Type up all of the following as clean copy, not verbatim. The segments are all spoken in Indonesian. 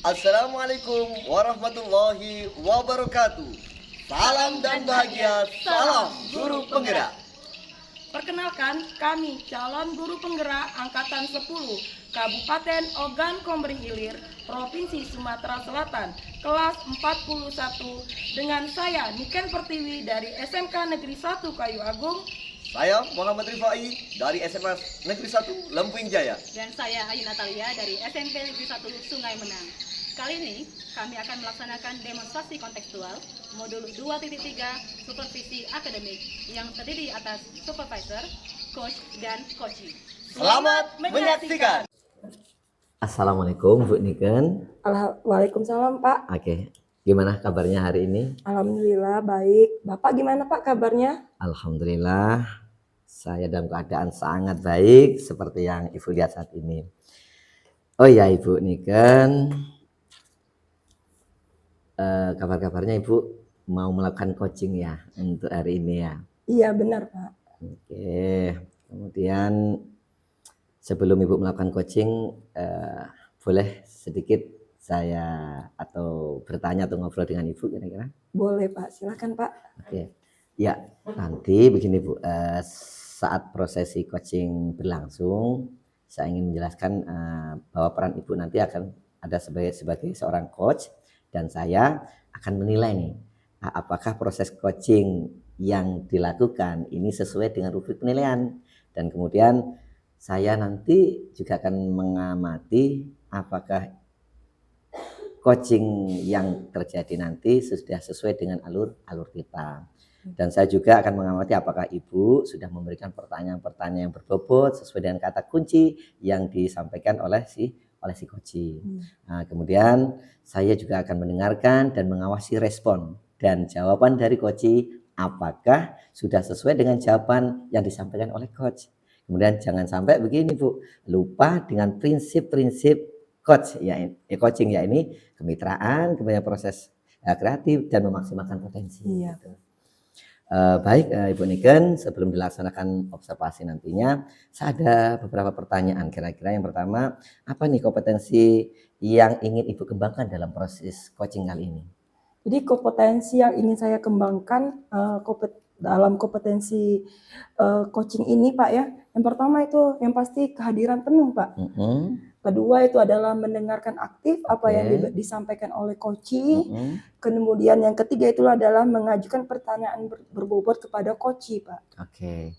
Assalamualaikum warahmatullahi wabarakatuh. Salam dan bahagia, salam guru penggerak. Perkenalkan, kami calon guru penggerak Angkatan 10 Kabupaten Ogan Komering Ilir, Provinsi Sumatera Selatan, kelas 41 dengan saya Niken Pertiwi dari SMK Negeri 1 Kayu Agung. Saya Muhammad Rifai dari SMA Negeri 1 Lemping Jaya. Dan saya Ayu Natalia dari SMP Negeri 1 Sungai Menang. Kali ini kami akan melaksanakan demonstrasi kontekstual modul 2.3 supervisi akademik yang terdiri atas supervisor, coach, dan coaching. Selamat menyaksikan. Assalamualaikum Bu Niken. Waalaikumsalam Pak. Oke, gimana kabarnya hari ini? Alhamdulillah baik. Bapak gimana Pak kabarnya? Alhamdulillah, saya dalam keadaan sangat baik seperti yang Ibu lihat saat ini. Oh ya Ibu Niken, kabar-kabarnya Ibu mau melakukan coaching ya untuk hari ini ya? Iya benar Pak. Oke, kemudian sebelum Ibu melakukan coaching, boleh sedikit saya atau bertanya atau ngobrol dengan Ibu kira-kira? Boleh Pak, silakan Pak. Oke, ya nanti begini Bu, saat prosesi coaching berlangsung, saya ingin menjelaskan bahwa peran Ibu nanti akan ada sebagai seorang coach dan saya akan menilai nih, apakah proses coaching yang dilakukan ini sesuai dengan rubrik penilaian dan kemudian saya nanti juga akan mengamati apakah coaching yang terjadi nanti sudah sesuai dengan alur kita. Dan saya juga akan mengamati apakah Ibu sudah memberikan pertanyaan-pertanyaan yang berbobot sesuai dengan kata kunci yang disampaikan oleh si coaching. Nah, kemudian saya juga akan mendengarkan dan mengawasi respon dan jawaban dari coaching apakah sudah sesuai dengan jawaban yang disampaikan oleh coach. Kemudian jangan sampai begini Bu, lupa dengan prinsip-prinsip coach ya, coaching ya ini kemitraan, kemudian proses kreatif dan memaksimalkan potensi. Iya. Gitu. Baik Ibu Niken, sebelum dilaksanakan observasi nantinya, saya ada beberapa pertanyaan kira-kira. Yang pertama, apa nih kompetensi yang ingin Ibu kembangkan dalam proses coaching kali ini? Jadi kompetensi yang ingin saya kembangkan dalam kompetensi coaching ini Pak ya. Yang pertama itu yang pasti kehadiran penuh Pak. Kedua itu adalah mendengarkan aktif apa yang disampaikan oleh coaching. Kemudian yang ketiga itu adalah mengajukan pertanyaan berbobot kepada coaching Pak. Oke.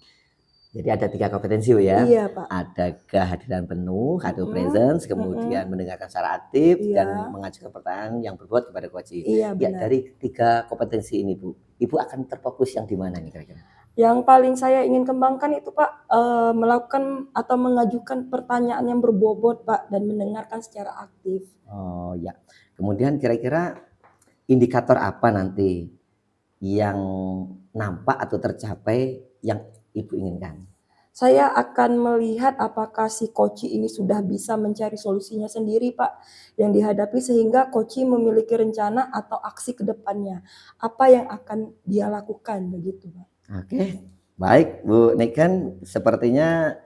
Jadi ada 3 kompetensi ya. Iya Pak. Ada kehadiran penuh atau presence, kemudian mendengarkan secara aktif dan mengajukan pertanyaan yang berbobot kepada coaching. Iya, ya benar. dari 3 kompetensi ini Bu, Ibu akan terfokus yang di mana nih kira-kira? Yang paling saya ingin kembangkan itu Pak, melakukan atau mengajukan pertanyaan yang berbobot Pak dan mendengarkan secara aktif. Oh ya. Kemudian kira-kira indikator apa nanti yang nampak atau tercapai yang Ibu inginkan? Saya akan melihat apakah si coaching ini sudah bisa mencari solusinya sendiri Pak yang dihadapi sehingga coaching memiliki rencana atau aksi ke depannya. Apa yang akan dia lakukan begitu Pak. Oke, baik Bu Niken, sepertinya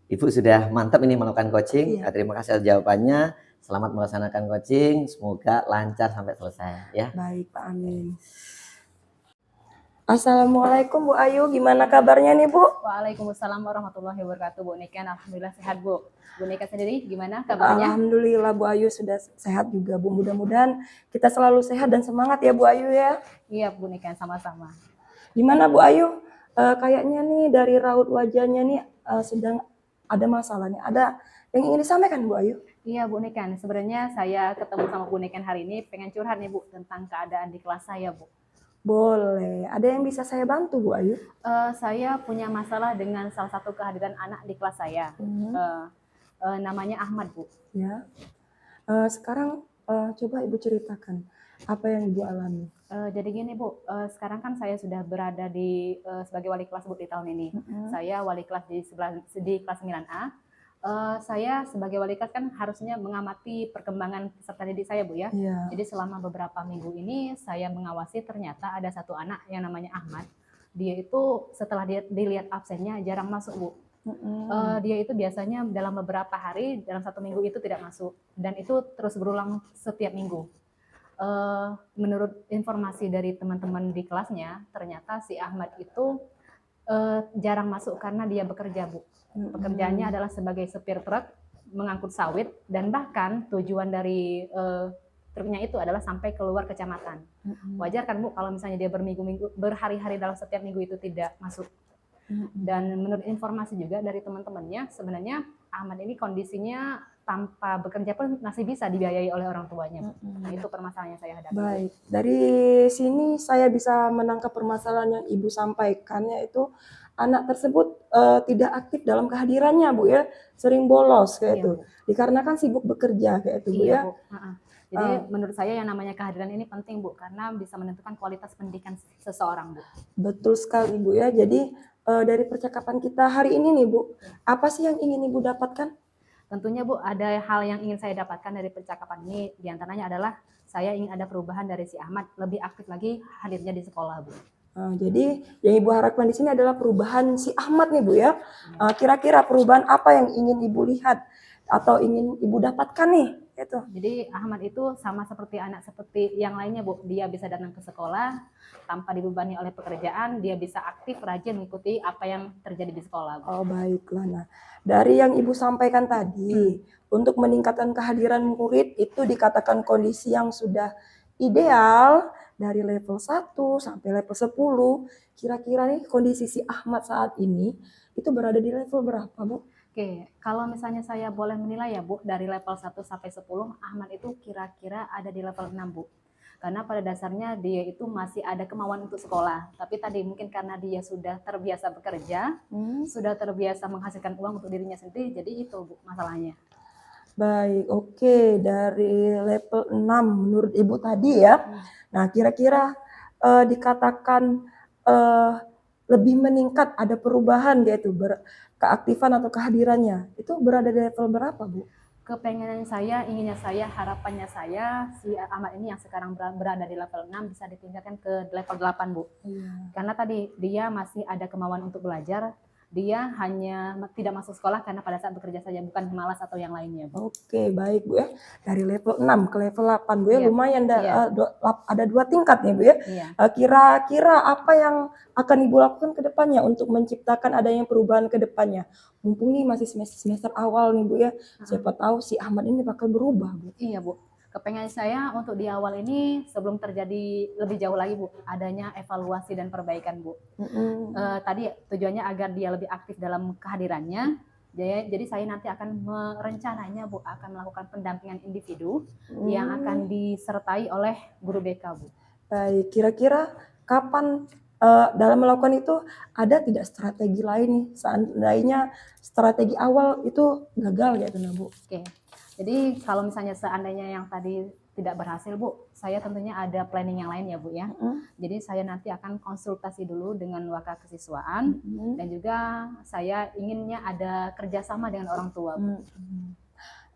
Ibu sudah mantap ini melakukan coaching. Iya. Terima kasih atas jawabannya. Selamat melaksanakan coaching, semoga lancar sampai selesai ya. Baik Pak, amin. Assalamualaikum Bu Ayu, gimana kabarnya nih Bu? Waalaikumsalam warahmatullahi wabarakatuh. Bu Niken, alhamdulillah sehat Bu. Bu Niken sendiri gimana kabarnya? Alhamdulillah Bu Ayu sudah sehat juga Bu. Mudah-mudahan kita selalu sehat dan semangat ya Bu Ayu ya. Iya Bu Niken, sama-sama. Gimana Bu Ayu? Kayaknya nih dari raut wajahnya nih sedang ada masalah nih. Ada yang ingin disampaikan Bu Ayu? Iya Bu Niken, sebenarnya saya ketemu sama Bu Niken hari ini pengen curhat nih Bu tentang keadaan di kelas saya Bu. Boleh. Ada yang bisa saya bantu Bu Ayu? Saya punya masalah dengan salah satu kehadiran anak di kelas saya. Namanya Ahmad Bu. Ya. Sekarang coba Ibu ceritakan apa yang Ibu alami. Jadi gini Bu, sekarang kan saya sudah berada di sebagai wali kelas Bu di tahun ini. Saya wali kelas di kelas 9A. Saya sebagai wali kelas kan harusnya mengamati perkembangan peserta didik saya Bu ya. Iya. Jadi selama beberapa minggu ini saya mengawasi ternyata ada satu anak yang namanya Ahmad. Dia itu setelah dia dilihat absennya jarang masuk Bu. Dia itu biasanya dalam beberapa hari, dalam 1 minggu itu tidak masuk, dan itu terus berulang setiap minggu. Menurut informasi dari teman-teman di kelasnya, ternyata si Ahmad itu jarang masuk karena dia bekerja, Bu. Pekerjaannya adalah sebagai supir truk mengangkut sawit, dan bahkan tujuan dari truknya itu adalah sampai keluar kecamatan. Wajar kan, Bu, kalau misalnya dia berminggu-minggu, berhari-hari dalam setiap minggu itu tidak masuk. Dan menurut informasi juga dari teman-temannya, sebenarnya Ahmad ini kondisinya tanpa bekerja pun masih bisa dibiayai oleh orang tuanya. Nah, itu permasalahan yang saya hadapi. Baik, dari sini saya bisa menangkap permasalahan yang Ibu sampaikan, yaitu anak tersebut tidak aktif dalam kehadirannya, Bu ya, sering bolos kayak itu, dikarenakan sibuk bekerja kayak itu, Bu ya. Bu. Jadi menurut saya yang namanya kehadiran ini penting, Bu, karena bisa menentukan kualitas pendidikan seseorang, Bu. Betul sekali, Bu ya. Jadi dari percakapan kita hari ini nih, Bu, apa sih yang ingin Ibu dapatkan? Tentunya, Bu, ada hal yang ingin saya dapatkan dari percakapan ini. Di antaranya adalah saya ingin ada perubahan dari si Ahmad, lebih aktif lagi hadirnya di sekolah, Bu. Jadi yang Ibu harapkan di sini adalah perubahan si Ahmad nih, Bu ya. Kira-kira perubahan apa yang ingin Ibu lihat atau ingin Ibu dapatkan nih? Itu. Jadi Ahmad itu sama seperti anak seperti yang lainnya, Bu. Dia bisa datang ke sekolah tanpa dibebani oleh pekerjaan, dia bisa aktif, rajin mengikuti apa yang terjadi di sekolah, Bu. Oh, baiklah. Nah, dari yang Ibu sampaikan tadi, untuk meningkatkan kehadiran murid itu dikatakan kondisi yang sudah ideal dari level 1 sampai level 10. Kira-kira nih kondisi si Ahmad saat ini itu berada di level berapa, Bu? Oke, kalau misalnya saya boleh menilai ya, Bu, dari level 1 sampai 10, Ahmad itu kira-kira ada di level 6, Bu. Karena pada dasarnya dia itu masih ada kemauan untuk sekolah. Tapi tadi mungkin karena dia sudah terbiasa bekerja, sudah terbiasa menghasilkan uang untuk dirinya sendiri, jadi itu, Bu, masalahnya. Baik, oke. Dari level 6 menurut Ibu tadi ya. Nah, kira-kira dikatakan lebih meningkat, ada perubahan yaitu keaktifan atau kehadirannya. Itu berada di level berapa, Bu? Kepengenan saya, inginnya saya, harapannya saya, si Ahmad ini yang sekarang berada di level 6 bisa ditingkatkan ke level 8, Bu. Karena tadi dia masih ada kemauan untuk belajar, dia hanya tidak masuk sekolah karena pada saat bekerja saja, bukan malas atau yang lainnya, Bu. Oke, baik, Bu ya. Dari level 6 ke level 8, Bu ya. Lumayan ada 2 tingkat nih, Bu ya. Kira-kira apa yang akan Ibu lakukan ke depannya untuk menciptakan adanya perubahan ke depannya? Mumpung nih masih semester awal nih, Bu ya. Siapa tahu si Ahmad ini bakal berubah, Bu. Iya, Bu. Kepengen saya untuk di awal ini sebelum terjadi lebih jauh lagi, Bu, adanya evaluasi dan perbaikan, Bu. Tadi tujuannya agar dia lebih aktif dalam kehadirannya. Jadi saya nanti akan merencananya, Bu, akan melakukan pendampingan individu yang akan disertai oleh guru BK, Bu. Baik, kira-kira kapan dalam melakukan itu ada tidak strategi lain nih seandainya strategi awal itu gagal gitu, nah, Bu? Oke. Jadi kalau misalnya seandainya yang tadi tidak berhasil, Bu, saya tentunya ada planning yang lain ya, Bu ya. Jadi saya nanti akan konsultasi dulu dengan waka kesiswaan dan juga saya inginnya ada kerjasama dengan orang tua, Bu.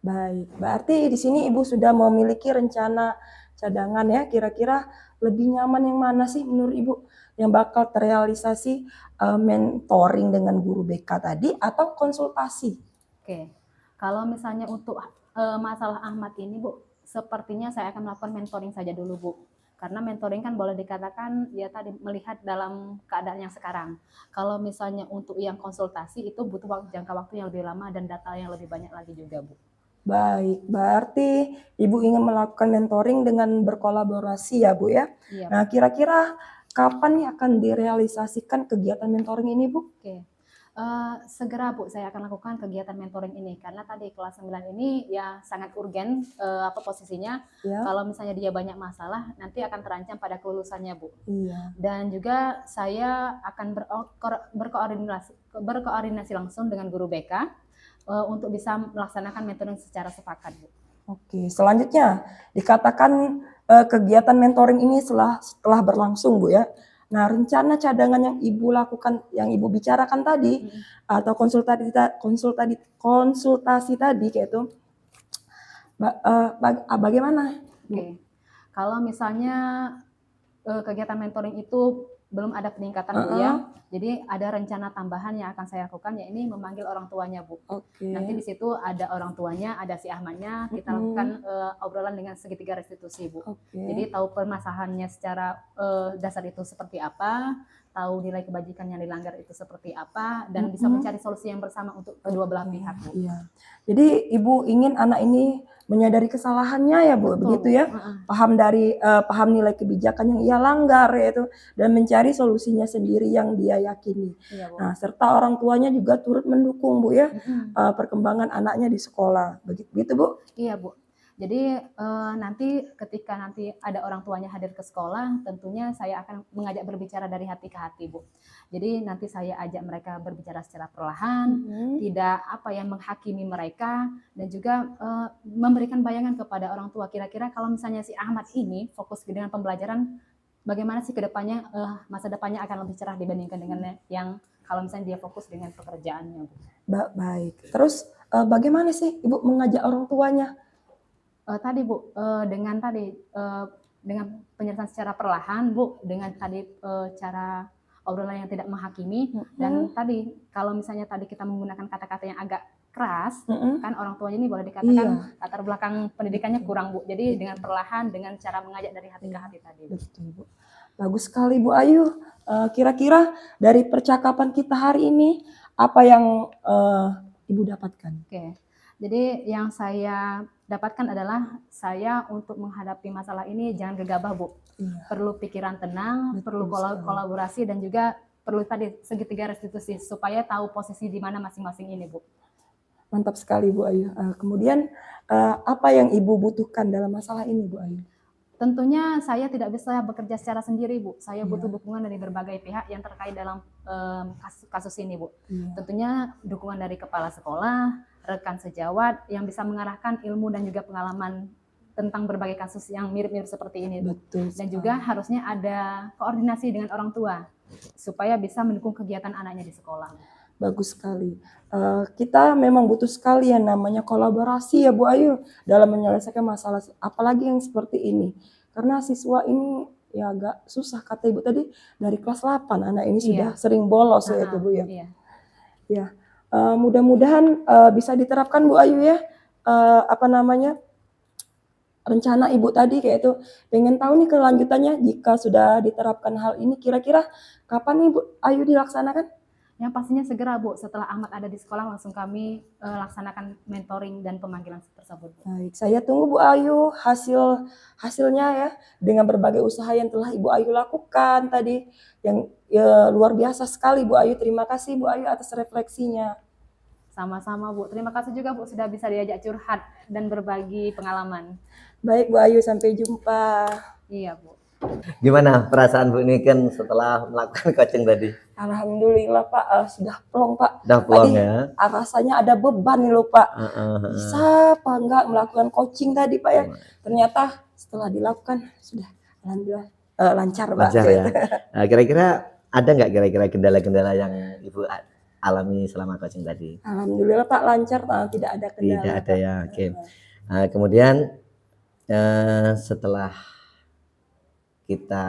Baik, berarti di sini Ibu sudah memiliki rencana cadangan ya. Kira-kira lebih nyaman yang mana sih menurut Ibu yang bakal terrealisasi, mentoring dengan guru BK tadi atau konsultasi? Oke, kalau misalnya untuk masalah Ahmad ini, Bu, sepertinya saya akan melakukan mentoring saja dulu, Bu. Karena mentoring kan boleh dikatakan ya tadi melihat dalam keadaan yang sekarang. Kalau misalnya untuk yang konsultasi itu butuh jangka waktu yang lebih lama dan data yang lebih banyak lagi juga, Bu. Baik, berarti Ibu ingin melakukan mentoring dengan berkolaborasi ya, Bu ya? Iya, Bu. Nah, kira-kira kapan nih akan direalisasikan kegiatan mentoring ini, Bu? Oke. Segera, Bu, saya akan lakukan kegiatan mentoring ini karena tadi kelas 9 ini ya sangat urgen posisinya. Kalau misalnya dia banyak masalah nanti akan terancam pada kelulusannya, Bu. Dan juga saya akan berkoordinasi langsung dengan guru BK untuk bisa melaksanakan mentoring secara sepakat, Bu. Oke, selanjutnya dikatakan kegiatan mentoring ini setelah berlangsung, Bu ya. Nah, rencana cadangan yang Ibu lakukan, yang Ibu bicarakan tadi, atau konsultasi tadi kayak itu, bagaimana? Oke, kalau misalnya kegiatan mentoring itu belum ada peningkatan Bu ya. Jadi ada rencana tambahan yang akan saya lakukan, yakni memanggil orang tuanya Bu. Oke. Nanti di situ ada orang tuanya, ada si Ahmadnya, kita lakukan obrolan dengan segitiga restitusi Bu. Oke. Jadi tahu permasalahannya secara dasar itu seperti apa, tahu nilai kebajikan yang dilanggar itu seperti apa, dan bisa mencari solusi yang bersama untuk kedua belah pihak Bu. Iya. Jadi Ibu ingin anak ini menyadari kesalahannya ya Bu, Betul, begitu ya. Paham nilai kebijakan yang ia langgar yaitu, dan mencari solusinya sendiri yang dia yakini. Iya Bu. Nah, serta orang tuanya juga turut mendukung Bu ya perkembangan anaknya di sekolah. Begitu Bu? Iya Bu. Jadi nanti ketika nanti ada orang tuanya hadir ke sekolah, tentunya saya akan mengajak berbicara dari hati ke hati Bu. Jadi nanti saya ajak mereka berbicara secara perlahan, tidak menghakimi mereka, dan juga memberikan bayangan kepada orang tua, kira-kira kalau misalnya si Ahmad ini fokus dengan pembelajaran, bagaimana sih kedepannya masa depannya akan lebih cerah dibandingkan dengan yang kalau misalnya dia fokus dengan pekerjaannya Bu. Baik. Terus bagaimana sih Ibu mengajak orang tuanya? Tadi Bu, dengan penjelasan secara perlahan Bu, dengan tadi cara obrolan yang tidak menghakimi, dan tadi kalau misalnya tadi kita menggunakan kata-kata yang agak keras, kan orang tuanya ini boleh dikatakan latar belakang pendidikannya kurang Bu. Jadi dengan perlahan, dengan cara mengajak dari hati ke hati tadi. Betul Bu. Bagus sekali Bu Ayu. Kira-kira dari percakapan kita hari ini, apa yang Ibu dapatkan? Oke. Jadi yang saya dapatkan adalah saya untuk menghadapi masalah ini jangan gegabah Bu. Perlu pikiran tenang, perlu kolaborasi, dan juga perlu tadi segitiga restitusi supaya tahu posisi di mana masing-masing ini Bu. Mantap sekali Bu Ayu. Kemudian apa yang Ibu butuhkan dalam masalah ini Bu Ayu? Tentunya saya tidak bisa bekerja secara sendiri Bu. Saya butuh dukungan dari berbagai pihak yang terkait dalam kasus ini Bu. Tentunya dukungan dari kepala sekolah, rekan sejawat yang bisa mengarahkan ilmu dan juga pengalaman tentang berbagai kasus yang mirip-mirip seperti ini Bu. Betul. Dan juga harusnya ada koordinasi dengan orang tua supaya bisa mendukung kegiatan anaknya di sekolah. Bagus sekali. Kita memang butuh sekali yang namanya kolaborasi ya Bu Ayu dalam menyelesaikan masalah apalagi yang seperti ini. Karena siswa ini ya agak susah, kata Ibu tadi dari kelas 8 anak ini sudah sering bolos ya itu Bu ya. Iya. Ya. Mudah-mudahan bisa diterapkan Bu Ayu ya. Rencana Ibu tadi kayak itu. Pengen tahu nih kelanjutannya jika sudah diterapkan hal ini, kira-kira kapan nih Bu Ayu dilaksanakan? Yang pastinya segera Bu, setelah Ahmad ada di sekolah langsung kami laksanakan mentoring dan pemanggilan tersebut. Baik, saya tunggu Bu Ayu hasilnya ya, dengan berbagai usaha yang telah Ibu Ayu lakukan tadi, yang luar biasa sekali Bu Ayu. Terima kasih Bu Ayu atas refleksinya. Sama-sama Bu, terima kasih juga Bu sudah bisa diajak curhat dan berbagi pengalaman. Baik Bu Ayu, sampai jumpa. Iya Bu. Gimana perasaan Bu ini kan setelah melakukan coaching tadi? Alhamdulillah Pak, sudah plong Pak. Udah plong Tadi ya? rasanya ada beban nih loh Pak. Bisa apa enggak melakukan coaching tadi Pak ya? Ternyata setelah dilakukan sudah alhamdulillah lancar Pak. Lancar ya. Nah, kira-kira ada nggak kira-kira kendala-kendala yang Ibu alami selama coaching tadi? Alhamdulillah Pak lancar, tidak ada kendala. Tidak ada ya, oke. Nah, kemudian setelah kita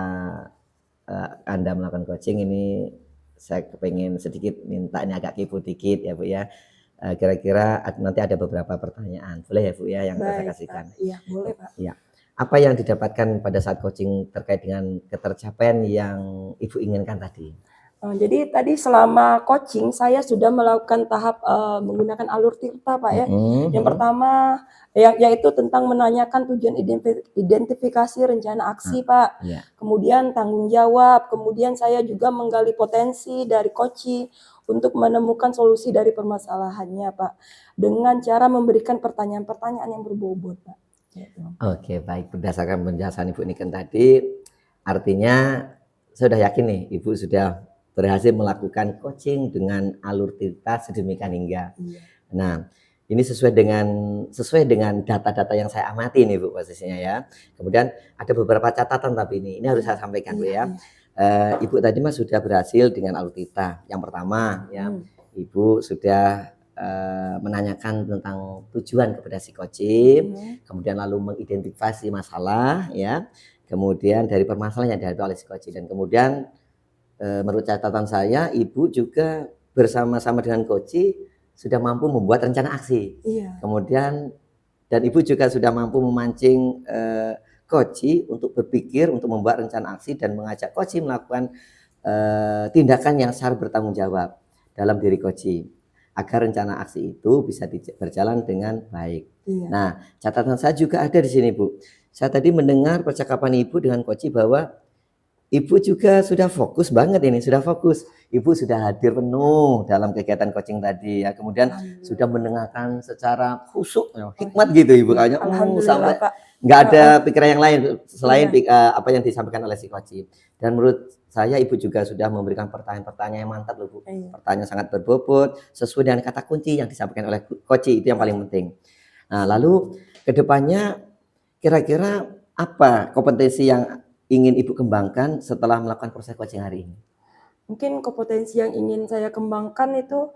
Anda melakukan coaching ini, saya kepengen sedikit minta ini agak kepo dikit ya Bu ya. Kira-kira nanti ada beberapa pertanyaan, boleh ya Bu ya yang saya kasihkan? Iya boleh Pak. Iya. Apa yang didapatkan pada saat coaching terkait dengan ketercapaian yang Ibu inginkan tadi? Jadi tadi selama coaching saya sudah melakukan tahap menggunakan alur tirta Pak ya. Yang pertama yaitu tentang menanyakan tujuan identifikasi rencana aksi Pak. Kemudian tanggung jawab, kemudian saya juga menggali potensi dari coaching untuk menemukan solusi dari permasalahannya Pak. Dengan cara memberikan pertanyaan-pertanyaan yang berbobot Pak. Oke, baik, berdasarkan penjelasan Ibu ini kan tadi, artinya saya sudah yakin nih Ibu sudah berhasil melakukan coaching dengan alur tirta sedemikian hingga. Nah, ini sesuai dengan data-data yang saya amati nih Bu posisinya ya. Kemudian ada beberapa catatan tapi ini harus saya sampaikan Bu ya. Ibu tadi Mas sudah berhasil dengan alur tirta. Yang pertama ya, Ibu sudah menanyakan tentang tujuan kepada si coaching, kemudian lalu mengidentifikasi masalah ya, kemudian dari permasalahan yang dihadapi oleh si coaching, dan kemudian menurut catatan saya, Ibu juga bersama-sama dengan Koci sudah mampu membuat rencana aksi. Iya. Kemudian dan Ibu juga sudah mampu memancing Koci untuk berpikir, untuk membuat rencana aksi dan mengajak Koci melakukan tindakan yang secara bertanggung jawab dalam diri Koci agar rencana aksi itu bisa berjalan dengan baik. Iya. Nah, catatan saya juga ada di sini, Bu. Saya tadi mendengar percakapan Ibu dengan Koci bahwa Ibu juga sudah fokus banget ini, sudah fokus. Ibu sudah hadir penuh dalam kegiatan coaching tadi ya. Kemudian sudah mendengarkan secara khusyuk, hikmat gitu Ibu kayaknya. Sampai Alhamdulillah Pak. nggak ada pikiran yang lain selain Iya. apa yang disampaikan oleh si Koci. Dan menurut saya Ibu juga sudah memberikan pertanyaan-pertanyaan yang mantap loh Bu. Iya. Pertanyaan sangat berbobot sesuai dengan kata kunci yang disampaikan oleh Koci, itu yang paling penting. Nah, lalu kedepannya kira-kira apa kompetensi yang ingin Ibu kembangkan setelah melakukan proses coaching hari ini? Mungkin kompetensi yang ingin saya kembangkan itu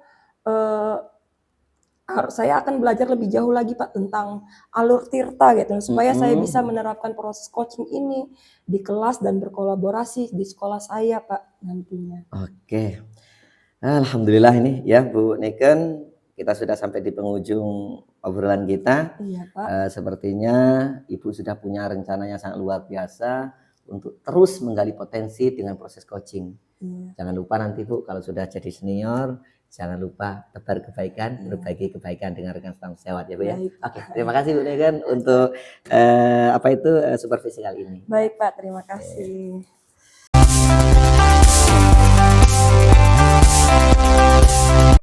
saya akan belajar lebih jauh lagi Pak tentang alur tirta gitu supaya saya bisa menerapkan proses coaching ini di kelas dan berkolaborasi di sekolah saya Pak nantinya. Oke. Alhamdulillah ini ya Bu Niken, kita sudah sampai di penghujung obrolan kita. Iya Pak. Sepertinya Ibu sudah punya rencana yang sangat luar biasa untuk terus menggali potensi dengan proses coaching. Iya. Jangan lupa nanti Bu kalau sudah jadi senior, jangan lupa tebar kebaikan, berbagi kebaikan dengan rekan sejawat ya Bu ya. Baik. Oke, terima kasih Bu Niken untuk supervisi kali ini. Baik Pak, terima kasih.